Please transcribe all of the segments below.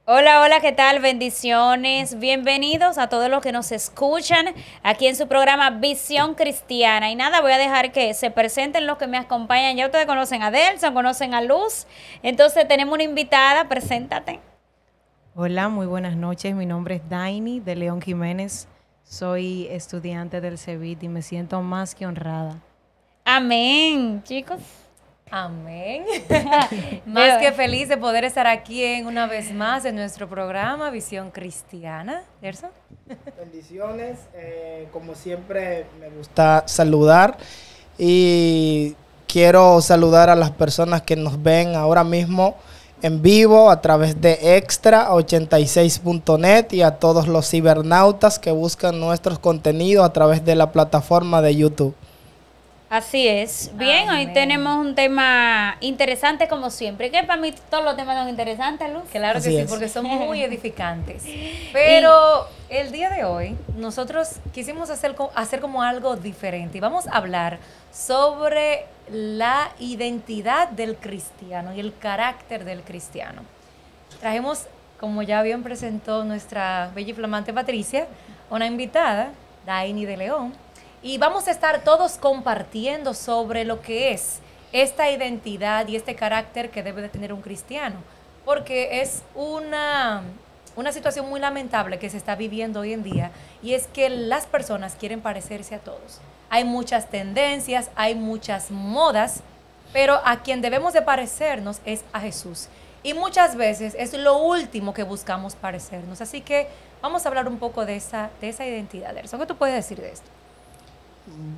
Hola, hola, ¿qué tal? Bendiciones. Bienvenidos a todos los que nos escuchan aquí en su programa Visión Cristiana. Y nada, voy a dejar que se presenten los que me acompañan. Ya ustedes conocen a Delson, conocen a Luz. Entonces tenemos una invitada, preséntate. Hola, muy buenas noches. Mi nombre es Daini de León Jiménez. Soy estudiante del CEBIT y me siento más que honrada. Amén, chicos. Amén. Más Veo- que feliz de poder estar aquí una vez más en nuestro programa Visión Cristiana. ¿Derson? Bendiciones, como siempre me gusta saludar y quiero saludar a las personas que nos ven ahora mismo en vivo a través de Extra86.net y a todos los cibernautas que buscan nuestros contenidos a través de la plataforma de YouTube. Así es. Bien, hoy Amén. tenemos un tema interesante como siempre. Que para mí todos los temas son interesantes, Luz. Claro que Así sí, es. porque son muy edificantes. Pero el día de hoy nosotros quisimos hacer como algo diferente y vamos a hablar sobre la identidad del cristiano y el carácter del cristiano. Trajimos, como ya bien presentó nuestra bella y flamante Patricia, una invitada, Daini de León, y vamos a estar todos compartiendo sobre lo que es esta identidad y este carácter que debe de tener un cristiano, porque es una situación muy lamentable que se está viviendo hoy en día, y es que las personas quieren parecerse a todos. Hay muchas tendencias, hay muchas modas, pero a quien debemos de parecernos es a Jesús. Y muchas veces es lo último que buscamos parecernos. Así que vamos a hablar un poco de esa identidad. Erson, ¿qué tú puedes decir de esto?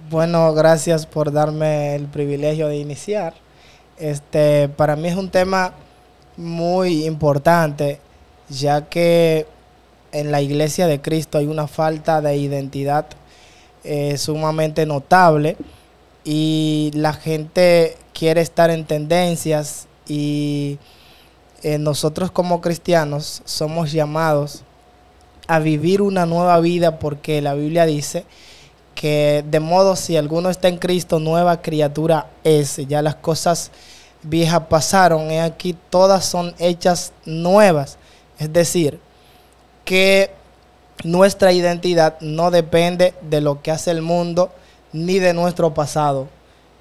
Bueno, gracias por darme el privilegio de iniciar. Para mí es un tema muy importante, ya que en la Iglesia de Cristo hay una falta de identidad sumamente notable y la gente quiere estar en tendencias y nosotros como cristianos somos llamados a vivir una nueva vida porque la Biblia dice que de modo si alguno está en Cristo, nueva criatura es. Ya las cosas viejas pasaron, y aquí todas son hechas nuevas. Es decir, que nuestra identidad no depende de lo que hace el mundo ni de nuestro pasado,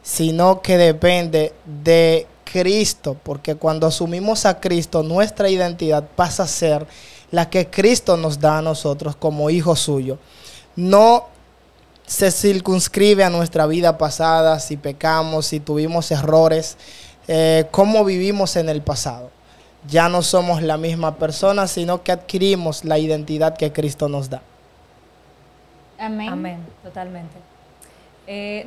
sino que depende de Cristo, porque cuando asumimos a Cristo, nuestra identidad pasa a ser la que Cristo nos da a nosotros como hijos suyos. No se circunscribe a nuestra vida pasada, si pecamos, si tuvimos errores, cómo vivimos en el pasado. Ya no somos la misma persona, sino que adquirimos la identidad que Cristo nos da. Amén. Amén, totalmente.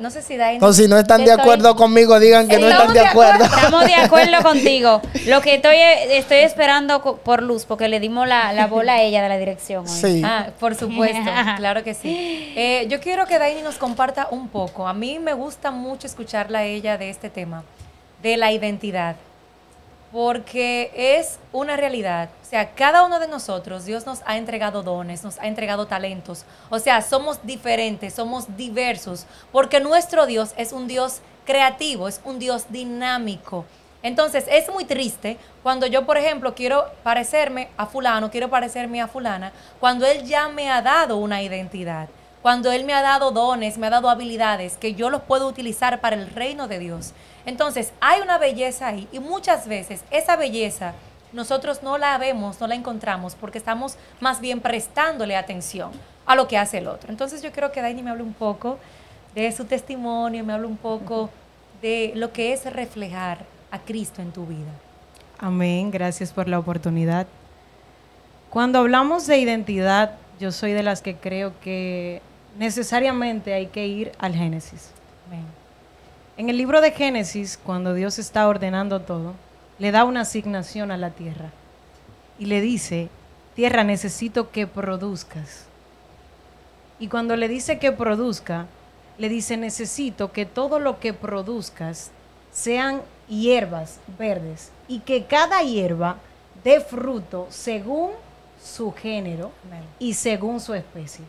No sé si Daini... No, si no están de Estoy- acuerdo conmigo, digan que no están de acuerdo. Estamos de acuerdo contigo. Lo que estoy esperando por Luz, porque le dimos la bola a ella de la dirección hoy. Sí. Ah, por supuesto, claro que sí. Yo quiero que Daini nos comparta un poco. A mí me gusta mucho escucharla a ella de este tema, de la identidad, porque es una realidad. O sea, cada uno de nosotros, Dios nos ha entregado dones, nos ha entregado talentos. O sea, somos diferentes, somos diversos, porque nuestro Dios es un Dios creativo, es un Dios dinámico. Entonces, es muy triste cuando yo, por ejemplo, quiero parecerme a fulano, quiero parecerme a fulana, cuando Él ya me ha dado una identidad, cuando Él me ha dado dones, me ha dado habilidades que yo los puedo utilizar para el reino de Dios. Entonces, hay una belleza ahí, y muchas veces esa belleza nosotros no la vemos, no la encontramos, porque estamos más bien prestándole atención a lo que hace el otro. Entonces, yo quiero que Daini me hable un poco de su testimonio, me hable un poco de lo que es reflejar a Cristo en tu vida. Amén, gracias por la oportunidad. Cuando hablamos de identidad, yo soy de las que creo que necesariamente hay que ir al Génesis. Amén. En el libro de Génesis, cuando Dios está ordenando todo, le da una asignación a la tierra y le dice: tierra, necesito que produzcas. Y cuando le dice que produzca, le dice: necesito que todo lo que produzcas sean hierbas verdes y que cada hierba dé fruto según su género Amén. y según su especie.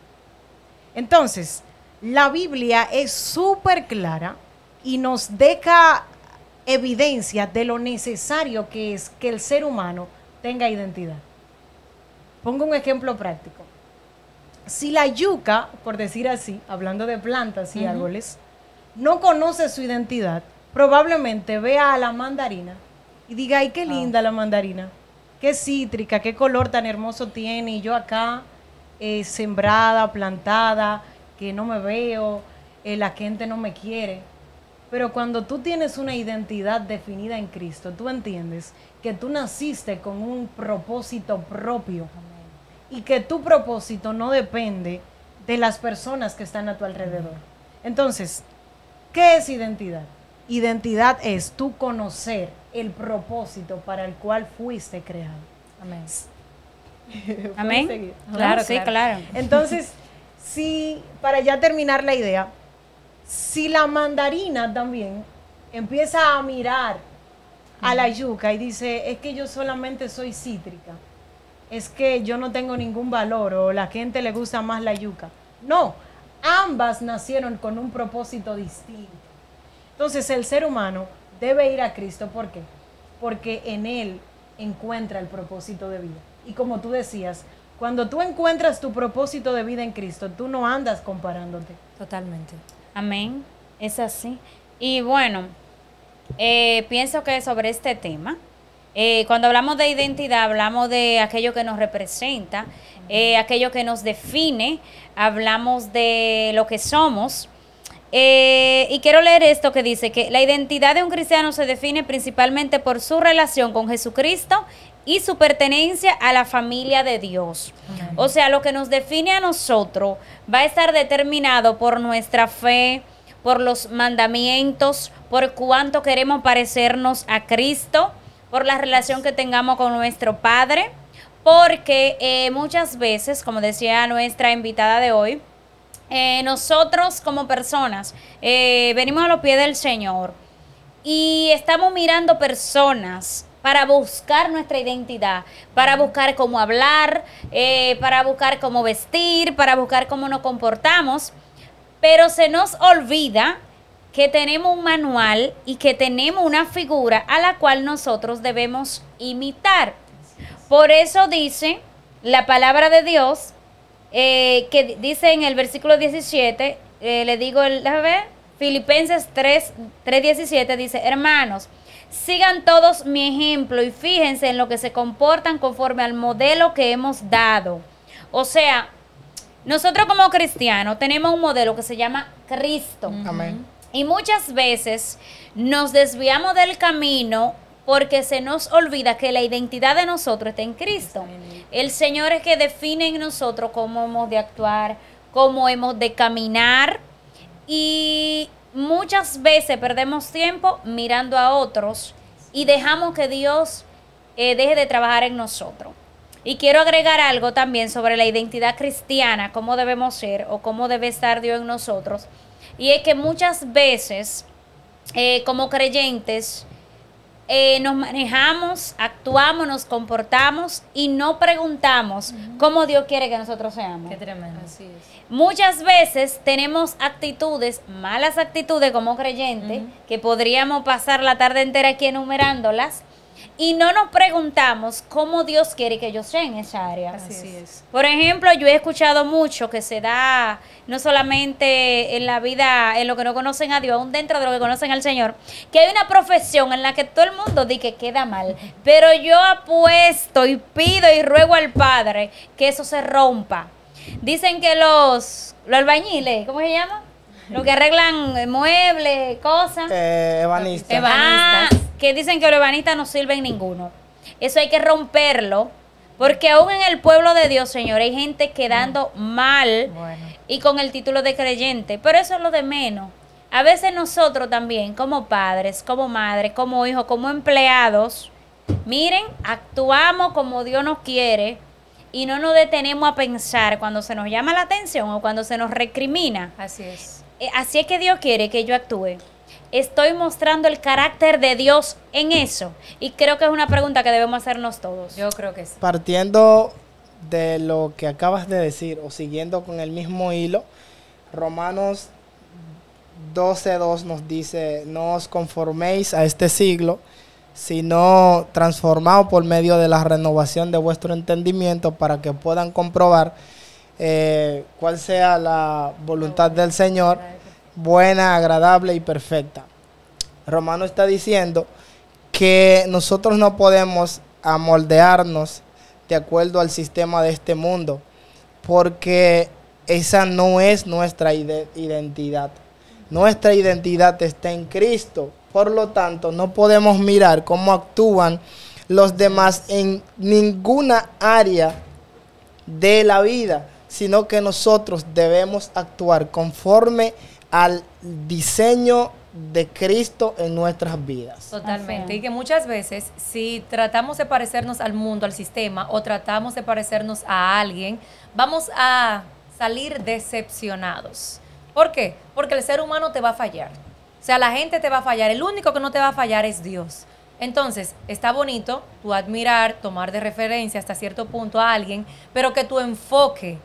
Entonces, la Biblia es súper clara y nos deja evidencia de lo necesario que es que el ser humano tenga identidad. pongo un ejemplo práctico. Si la yuca, por decir así, hablando de plantas y árboles, no conoce su identidad, probablemente vea a la mandarina y diga, ay, qué linda la mandarina, qué cítrica, qué color tan hermoso tiene, y yo acá sembrada, plantada, que no me veo, la gente no me quiere. Pero cuando tú tienes una identidad definida en Cristo, tú entiendes que tú naciste con un propósito propio. Y que tu propósito no depende de las personas que están a tu alrededor. Entonces, ¿qué es identidad? Identidad es tú conocer el propósito para el cual fuiste creado. Amén. Amén. Seguir? Claro, sí, claro. Entonces, si, para ya terminar la idea, si la mandarina también empieza a mirar a la yuca y dice, es que yo solamente soy cítrica, es que yo no tengo ningún valor, o la gente le gusta más la yuca. No, ambas nacieron con un propósito distinto. Entonces el ser humano debe ir a Cristo. ¿Por qué? Porque en Él encuentra el propósito de vida. Y como tú decías, cuando tú encuentras tu propósito de vida en Cristo, tú no andas comparándote. Totalmente. Amén, es así. Y bueno, pienso que sobre este tema, cuando hablamos de identidad, hablamos de aquello que nos representa, aquello que nos define, hablamos de lo que somos. Y quiero leer esto que dice que la identidad de un cristiano se define principalmente por su relación con Jesucristo y su pertenencia a la familia de Dios. O sea, lo que nos define a nosotros va a estar determinado por nuestra fe, por los mandamientos, por cuánto queremos parecernos a Cristo, por la relación que tengamos con nuestro Padre, porque muchas veces, como decía nuestra invitada de hoy, nosotros como personas venimos a los pies del Señor y estamos mirando personas para buscar nuestra identidad, para buscar cómo hablar, para buscar cómo vestir, para buscar cómo nos comportamos, pero se nos olvida que tenemos un manual y que tenemos una figura a la cual nosotros debemos imitar. Por eso dice la palabra de Dios, que dice en el versículo 17, le digo, déjame ver, Filipenses 3:17 dice, hermanos, sigan todos mi ejemplo y fíjense en lo que se comportan conforme al modelo que hemos dado. O sea, nosotros como cristianos tenemos un modelo que se llama Cristo. Amén. Y muchas veces nos desviamos del camino porque se nos olvida que la identidad de nosotros está en Cristo. El Señor es que define en nosotros cómo hemos de actuar, cómo hemos de caminar. Y muchas veces perdemos tiempo mirando a otros y dejamos que Dios deje de trabajar en nosotros. Y quiero agregar algo también sobre la identidad cristiana, cómo debemos ser o cómo debe estar Dios en nosotros. Y es que muchas veces, como creyentes, nos manejamos, actuamos, nos comportamos y no preguntamos cómo Dios quiere que nosotros seamos. Qué tremendo. Así es. Muchas veces tenemos actitudes, malas actitudes como creyentes, que podríamos pasar la tarde entera aquí enumerándolas, y no nos preguntamos cómo Dios quiere que yo sea en esa área. Así es. Por ejemplo, yo he escuchado mucho que se da no solamente en la vida, en lo que no conocen a Dios, aún dentro de lo que conocen al Señor, que hay una profesión en la que todo el mundo dice que queda mal, pero yo apuesto y pido y ruego al Padre que eso se rompa. Dicen que los albañiles, ¿cómo se llama? Los que arreglan muebles, cosas. Ebanista. Que dicen que los ebanistas no sirven ninguno. Eso hay que romperlo, porque aún en el pueblo de Dios, Señor, hay gente quedando mal y con el título de creyente, pero eso es lo de menos. A veces nosotros también, como padres, como madres, como hijos, como empleados, miren, actuamos como Dios nos quiere y no nos detenemos a pensar cuando se nos llama la atención o cuando se nos recrimina. Así es. Así es que Dios quiere que yo actúe. Estoy mostrando el carácter de Dios en eso. Y creo que es una pregunta que debemos hacernos todos. Yo creo que sí. Partiendo de lo que acabas de decir o siguiendo con el mismo hilo, Romanos 12:2 nos dice, no os conforméis a este siglo, sino transformados por medio de la renovación de vuestro entendimiento para que puedan comprobar cuál sea la voluntad del Señor, buena, agradable y perfecta. Romano está diciendo que nosotros no podemos amoldearnos de acuerdo al sistema de este mundo, porque esa no es nuestra identidad. Nuestra identidad está en Cristo. Por lo tanto, no podemos mirar cómo actúan los demás en ninguna área de la vida, sino que nosotros debemos actuar conforme al diseño de Cristo en nuestras vidas. Totalmente. Así. Y que muchas veces, si tratamos de parecernos al mundo, al sistema, o tratamos de parecernos a alguien, vamos a salir decepcionados. ¿Por qué? Porque el ser humano te va a fallar. O sea, la gente te va a fallar. El único que no te va a fallar es Dios. Entonces, está bonito tú admirar, tomar de referencia hasta cierto punto a alguien, pero que tu enfoque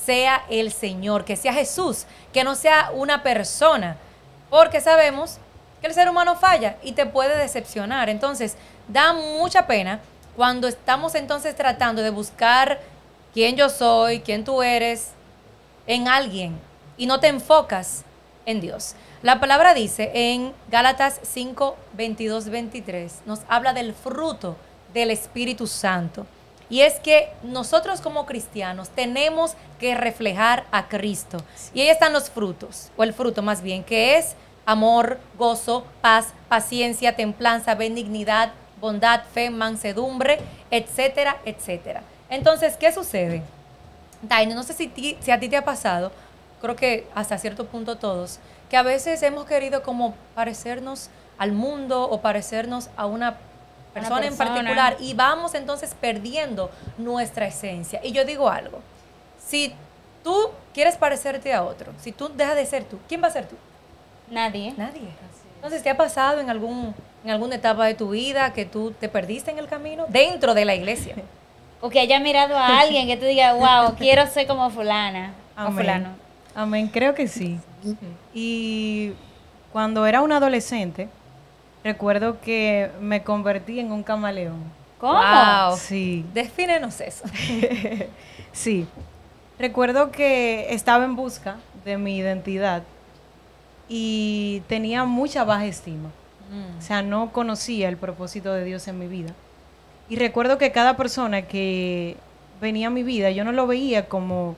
sea el Señor, que sea Jesús, que no sea una persona. Porque sabemos que el ser humano falla y te puede decepcionar. Entonces, da mucha pena cuando estamos entonces tratando de buscar quién yo soy, quién tú eres, en alguien y no te enfocas en Dios. La palabra dice en Gálatas 5, 22, 23, nos habla del fruto del Espíritu Santo. Y es que nosotros como cristianos tenemos que reflejar a Cristo. Y ahí están los frutos, o el fruto más bien, que es amor, gozo, paz, paciencia, templanza, benignidad, bondad, fe, mansedumbre, etcétera, etcétera. Entonces, ¿qué sucede? Daino, no sé si a ti te ha pasado, creo que hasta cierto punto todos, que a veces hemos querido como parecernos al mundo o parecernos a una persona en particular y vamos entonces perdiendo nuestra esencia. Y yo digo algo, si tú quieres parecerte a otro, si tú dejas de ser tú, ¿quién va a ser tú? Nadie. Nadie. Entonces, ¿te ha pasado en alguna etapa de tu vida que tú te perdiste en el camino dentro de la iglesia? O que haya mirado a alguien que tú digas, wow, quiero ser como fulana o Amén. fulano. Amén, creo que sí. Y cuando era un adolescente, recuerdo que me convertí en un camaleón. ¿Cómo? Wow. Sí, Defínenos eso. sí. Recuerdo que estaba en busca de mi identidad y tenía mucha baja estima. O sea, no conocía el propósito de Dios en mi vida. Y recuerdo que cada persona que venía a mi vida, yo no lo veía como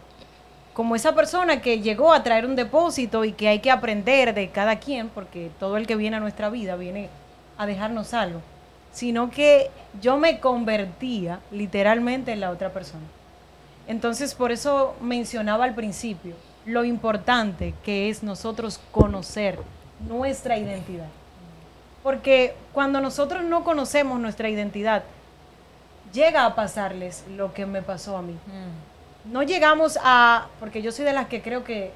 esa persona que llegó a traer un depósito y que hay que aprender de cada quien, porque todo el que viene a nuestra vida viene a dejarnos algo, sino que yo me convertía literalmente en la otra persona. Entonces, por eso mencionaba al principio lo importante que es nosotros conocer nuestra identidad. Porque cuando nosotros no conocemos nuestra identidad, llega a pasarles lo que me pasó a mí. No llegamos a, porque yo soy de las que creo que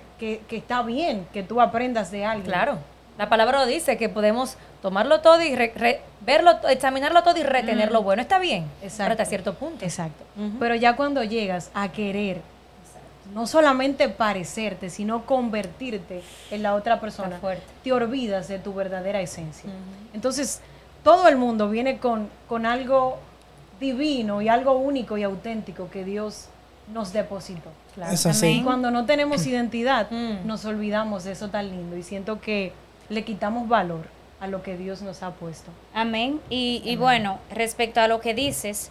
está bien que tú aprendas de alguien. Claro. La palabra lo dice, que podemos tomarlo todo y verlo, examinarlo todo y retener lo bueno. Está bien, Exacto. pero hasta cierto punto. Exacto. Ujú. Pero ya cuando llegas a querer, no solamente parecerte, sino convertirte en la otra persona, Está fuerte. te olvidas de tu verdadera esencia. Entonces, todo el mundo viene con algo divino y algo único y auténtico que Dios nos depositó. Claro. Eso sí. Y cuando no tenemos identidad, Mm. nos olvidamos de eso tan lindo y siento que le quitamos valor a lo que Dios nos ha puesto. Amén. Y bueno, respecto a lo que dices,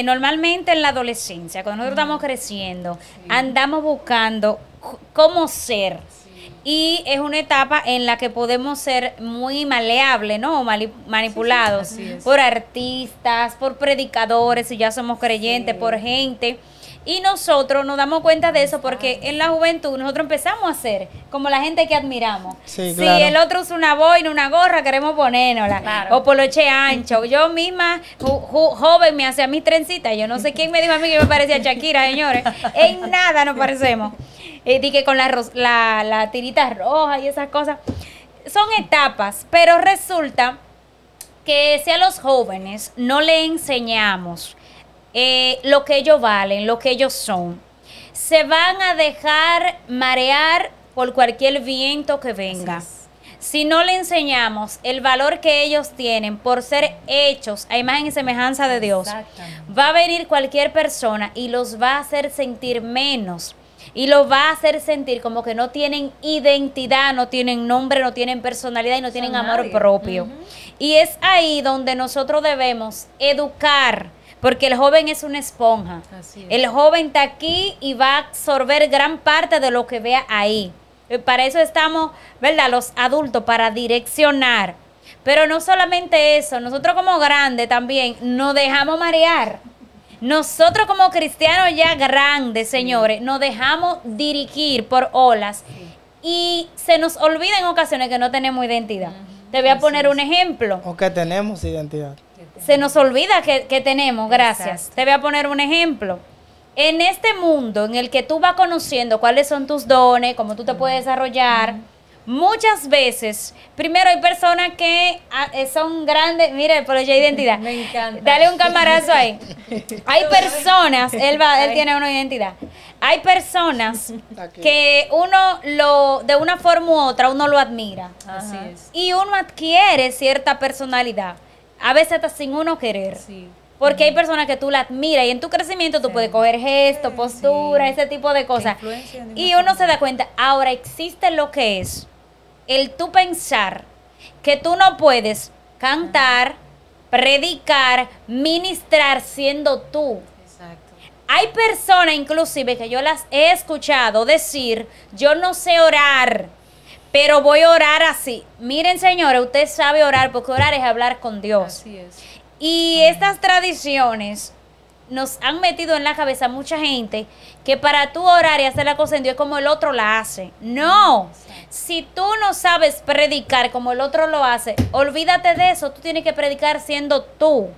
normalmente en la adolescencia, cuando nosotros estamos creciendo, andamos buscando cómo ser. Y es una etapa en la que podemos ser muy maleables, ¿no? Manipulados así es. por artistas, por predicadores, si ya somos creyentes, por gente. Y nosotros nos damos cuenta de eso porque en la juventud nosotros empezamos a ser como la gente que admiramos. Sí, Si claro. el otro usa una boina, una gorra, queremos ponérnosla. Claro. O poloche ancho. Yo misma, joven, me hacía mis trencitas. Yo no sé quién me dijo a mí que me parecía a Shakira, señores. En nada nos parecemos. Dije con la tirita roja y esas cosas. Son etapas, pero resulta que si a los jóvenes no le enseñamos lo que ellos valen, lo que ellos son, se van a dejar marear por cualquier viento que venga. si no le enseñamos el valor que ellos tienen por ser hechos a imagen y semejanza de Dios, Exactamente. va a venir cualquier persona y los va a hacer sentir menos. Y los va a hacer sentir como que no tienen identidad, no tienen nombre, no tienen personalidad y no tienen amor nadie. propio. Y es ahí donde nosotros debemos educar, porque el joven es una esponja. Así es. El joven está aquí y va a absorber gran parte de lo que vea ahí. Para eso estamos, ¿verdad? Los adultos, para direccionar. Pero no solamente eso, nosotros como grandes también nos dejamos marear. Nosotros como cristianos ya grandes, señores, nos dejamos dirigir por olas y se nos olvida en ocasiones que no tenemos identidad. Te voy a poner un ejemplo. O que tenemos identidad. Se nos olvida que tenemos, gracias. Exacto. Te voy a poner un ejemplo. En este mundo en el que tú vas conociendo cuáles son tus dones, cómo tú te puedes desarrollar, muchas veces, primero hay personas que son grandes, mire, por ella identidad. Me encanta. Dale un camarazo ahí. Hay personas, él tiene una identidad. Hay personas Aquí. que de una forma u otra, uno lo admira. Así Ajá. es. Y uno adquiere cierta personalidad, a veces hasta sin uno querer. Sí. Porque hay personas que tú la admiras y en tu crecimiento tú Sí. puedes coger gestos, postura, ese tipo de cosas. influencian de Y una uno se forma. da cuenta, ahora existe lo que es el tú pensar que tú no puedes cantar, predicar, ministrar siendo tú. Exacto. Hay personas inclusive que yo las he escuchado decir, yo no sé orar, pero voy a orar así. Miren, señores, usted sabe orar porque orar es hablar con Dios. Así es. Y estas tradiciones nos han metido en la cabeza a mucha gente que para tú orar y hacer la cosa en Dios es como el otro la hace. No, si tú no sabes predicar como el otro lo hace, olvídate de eso, tú tienes que predicar siendo tú.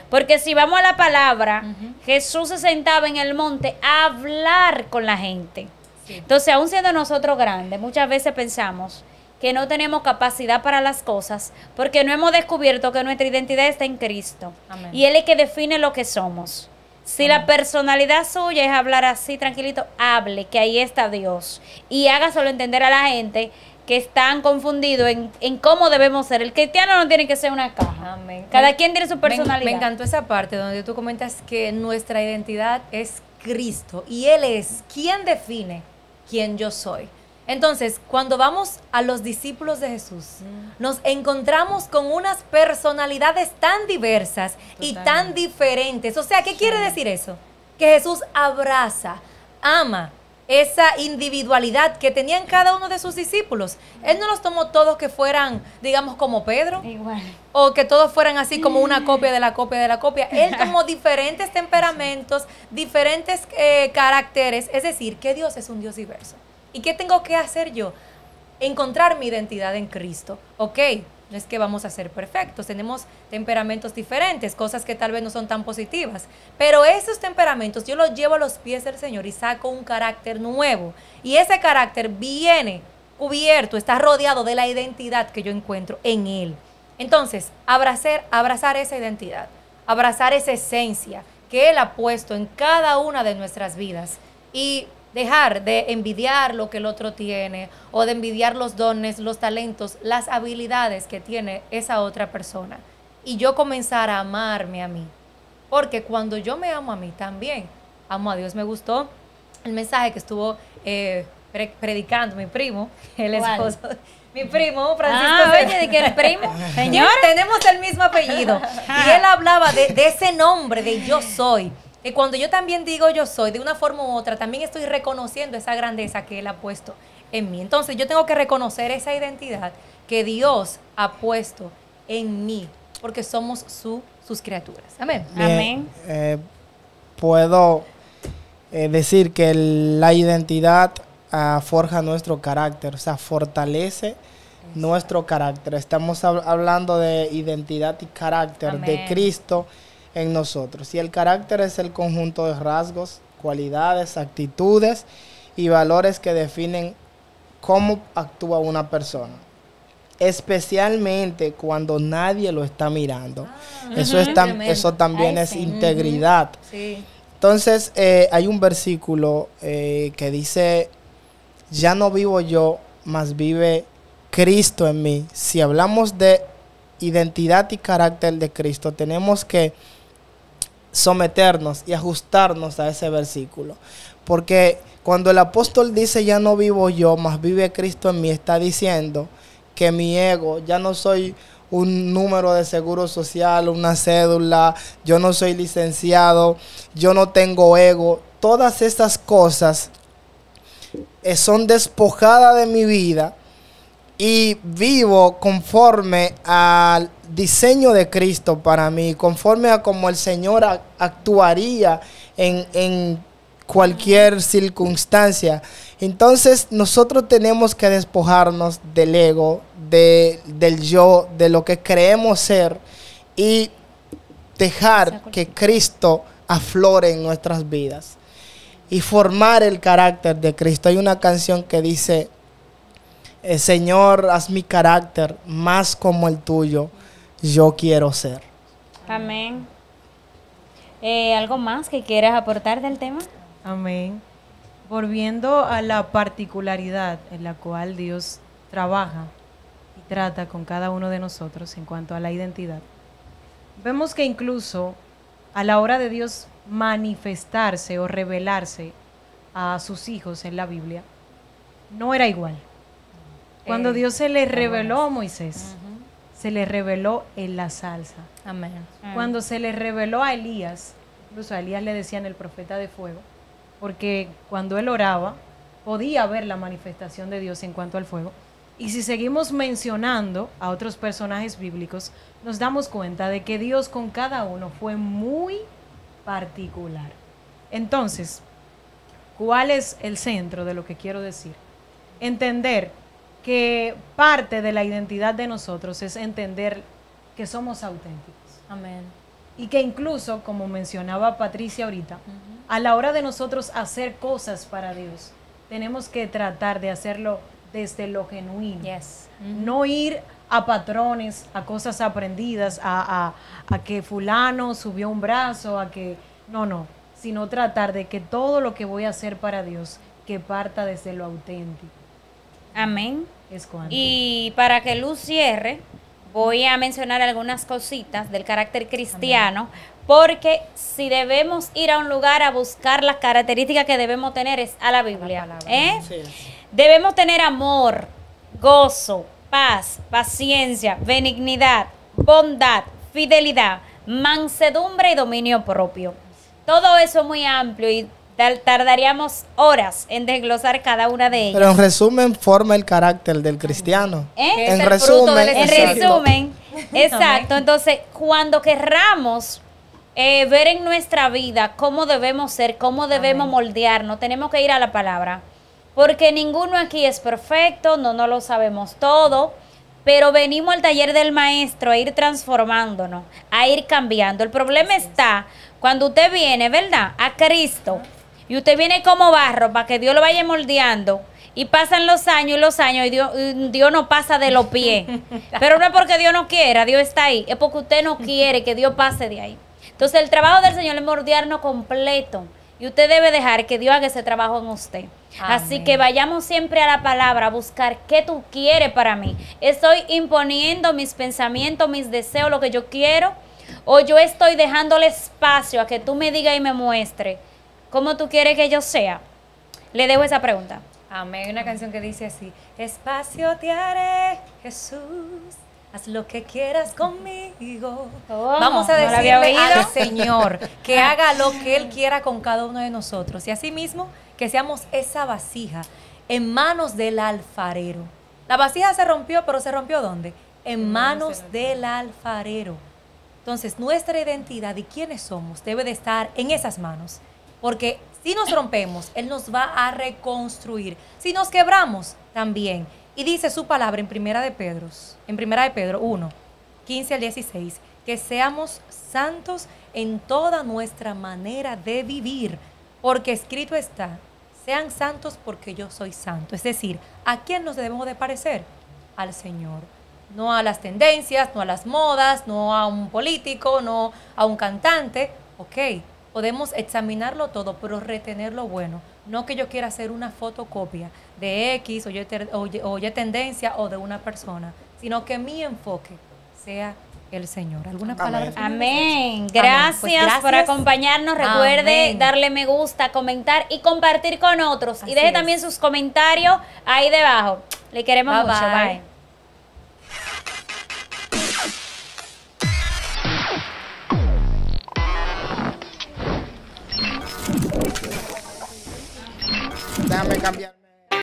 Porque si vamos a la palabra, Jesús se sentaba en el monte a hablar con la gente. Entonces, aún siendo nosotros grandes, muchas veces pensamos que no tenemos capacidad para las cosas porque no hemos descubierto que nuestra identidad está en Cristo. Amén. Y Él es que define lo que somos. Si la personalidad suya es hablar así tranquilito, hable, que ahí está Dios. Y hágaselo entender a la gente que están confundidos en cómo debemos ser. El cristiano no tiene que ser una caja. Amén. Cada quien tiene su Me personalidad. encantó esa parte donde tú comentas que nuestra identidad es Cristo y Él es quien define quién yo soy. Entonces, cuando vamos a los discípulos de Jesús, nos encontramos con unas personalidades tan diversas y tan diferentes. O sea, ¿qué quiere decir eso? Que Jesús abraza, ama esa individualidad que tenían cada uno de sus discípulos. Él no los tomó todos que fueran, digamos, como Pedro, Igual. o que todos fueran así como una copia de la copia de la copia. Él tomó diferentes temperamentos, diferentes caracteres. Es decir, que Dios es un Dios diverso. ¿Y qué tengo que hacer yo? Encontrar mi identidad en Cristo. Ok, no es que vamos a ser perfectos, tenemos temperamentos diferentes, cosas que tal vez no son tan positivas, pero esos temperamentos yo los llevo a los pies del Señor y saco un carácter nuevo. Y ese carácter viene cubierto, está rodeado de la identidad que yo encuentro en Él. Entonces, abrazar esa identidad, abrazar esa esencia que Él ha puesto en cada una de nuestras vidas y dejar de envidiar lo que el otro tiene o de envidiar los dones, los talentos, las habilidades que tiene esa otra persona. Y yo comenzar a amarme a mí. Porque cuando yo me amo a mí también, amo a Dios. Me gustó el mensaje que estuvo predicando mi primo, el ¿Cuál? esposo. Mi primo, Francisco. Oye, de que el primo. Señor, tenemos el mismo apellido. Y él hablaba de ese nombre, de yo soy. Y cuando yo también digo yo soy, de una forma u otra, también estoy reconociendo esa grandeza que Él ha puesto en mí. Entonces yo tengo que reconocer esa identidad que Dios ha puesto en mí, porque somos sus criaturas. Amén. Amén. Puedo decir que la identidad forja nuestro carácter, o sea, fortalece nuestro carácter. Estamos hablando de identidad y carácter de Amén. Cristo en nosotros. Y el carácter es el conjunto de rasgos, cualidades, actitudes y valores que definen cómo actúa una persona. Especialmente cuando nadie lo está mirando. Eso también Ay, es sí. integridad. Sí. Entonces, hay un versículo que dice, ya no vivo yo, mas vive Cristo en mí. Si hablamos de identidad y carácter de Cristo, tenemos que someternos y ajustarnos a ese versículo. Porque cuando el apóstol dice ya no vivo yo, mas vive Cristo en mí, está diciendo que mi ego, ya no soy un número de seguro social, una cédula, yo no soy licenciado, yo no tengo ego. Todas estas cosas son despojadas de mi vida y vivo conforme al diseño de Cristo para mí, conforme a como el Señor actuaría en cualquier circunstancia. Entonces nosotros tenemos que despojarnos del ego, del yo, de lo que creemos ser, y dejar que Cristo aflore en nuestras vidas y formar el carácter de Cristo. Hay una canción que dice: Señor, haz mi carácter más como el tuyo, yo quiero ser. Amén. ¿Algo más que quieras aportar del tema? Amén. Volviendo a la particularidad en la cual Dios trabaja y trata con cada uno de nosotros en cuanto a la identidad, vemos que incluso a la hora de Dios manifestarse o revelarse a sus hijos en la Biblia, no era igual. Cuando Dios se le reveló a Moisés, se le reveló en la salsa. Amén. Cuando se le reveló a Elías, incluso a Elías le decían el profeta de fuego, porque cuando él oraba podía ver la manifestación de Dios en cuanto al fuego. Y si seguimos mencionando a otros personajes bíblicos, nos damos cuenta de que Dios con cada uno fue muy particular. Entonces, ¿cuál es el centro de lo que quiero decir? Entender que parte de la identidad de nosotros es entender que somos auténticos. Amén. Y que incluso, como mencionaba Patricia ahorita, a la hora de nosotros hacer cosas para Dios, tenemos que tratar de hacerlo desde lo genuino. Yes. No ir a patrones, a cosas aprendidas, a que fulano subió un brazo, a que... No, sino tratar de que todo lo que voy a hacer para Dios, que parta desde lo auténtico. Amén. Es cuanto. Y para que Luz cierre, voy a mencionar algunas cositas del carácter cristiano, porque si debemos ir a un lugar a buscar las características que debemos tener es a la Biblia. Sí. Debemos tener amor, gozo, paz, paciencia, benignidad, bondad, fidelidad, mansedumbre y dominio propio. Todo eso es muy amplio y tardaríamos horas en desglosar cada una de ellas. Pero en resumen forma el carácter del cristiano. En Exacto. resumen, exacto. Entonces, cuando querramos ver en nuestra vida cómo debemos ser, cómo debemos moldearnos, tenemos que ir a la palabra. Porque ninguno aquí es perfecto, no lo sabemos todo, pero venimos al taller del maestro a ir transformándonos, a ir cambiando. El problema está cuando usted viene, ¿verdad?, a Cristo, y usted viene como barro para que Dios lo vaya moldeando, y pasan los años y Dios no pasa de los pies. Pero no es porque Dios no quiera, Dios está ahí, es porque usted no quiere que Dios pase de ahí. Entonces el trabajo del Señor es moldearnos completo, y usted debe dejar que Dios haga ese trabajo en usted. Así Amén. que vayamos siempre a la palabra a buscar qué tú quieres para mí. ¿Estoy imponiendo mis pensamientos, mis deseos, lo que yo quiero? ¿O yo estoy dejándole espacio a que tú me digas y me muestres cómo tú quieres que yo sea? Le dejo esa pregunta. Amén. Hay una canción que dice así: espacio te haré, Jesús, haz lo que quieras conmigo. ¿Cómo? Vamos a ¿No la había decirle oído? al Señor que haga lo que Él quiera con cada uno de nosotros. Y asimismo, que seamos esa vasija en manos del alfarero. La vasija se rompió, pero ¿se rompió dónde? En manos del alfarero. Entonces, nuestra identidad y quiénes somos debe de estar en esas manos. Porque si nos rompemos, Él nos va a reconstruir. Si nos quebramos, también. Y dice su palabra en Primera de Pedro 1, 15 al 16, que seamos santos en toda nuestra manera de vivir, porque escrito está: sean santos porque yo soy santo. Es decir, ¿a quién nos debemos de parecer? Al Señor. No a las tendencias, no a las modas, no a un político, no a un cantante. Ok, podemos examinarlo todo, pero retener lo bueno. No que yo quiera hacer una fotocopia de X o Y tendencia o de una persona, sino que mi enfoque sea el Señor. ¿Alguna palabra final? Amén. Pues Gracias por acompañarnos. Recuerde Amén. darle me gusta, comentar y compartir con otros. Así y deje es. también sus comentarios ahí debajo. Le queremos Bye, mucho. bye. Bye. Déjame cambiar.